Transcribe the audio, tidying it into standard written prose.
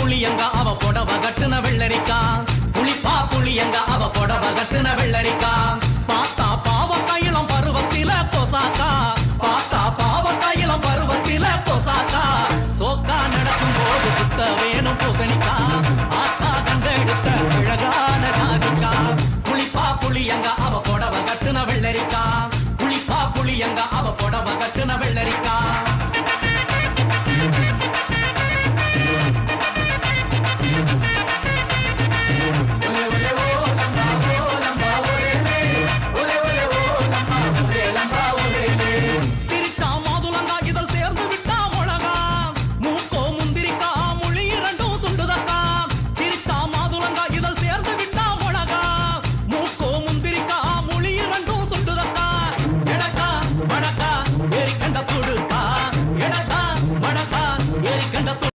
புளியங்க அவ புடவ கட்டுன வெள்ளரிக்கா புளிப்பா புளியங்க அவ புடவ கட்டுன வெள்ளரிக்கா பாத்தா பாவக்காயிலம் பருவத்தில கொசாக்கா பாத்தா பாவக்காயிலம் பருவத்தில கொசாக்கா சோக்கா நடக்கும் போது சுத்த வேணும் பூசணிக்கா ஆத்தா கண்டெடுத்த அழகான ராதிக்கா புளிப்பா புளியங்க அவ புடவ கட்டுன வெள்ளரிக்கா புளிப்பா புளியங்க அவ புடவ கட்டுன வெள்ளரிக்கா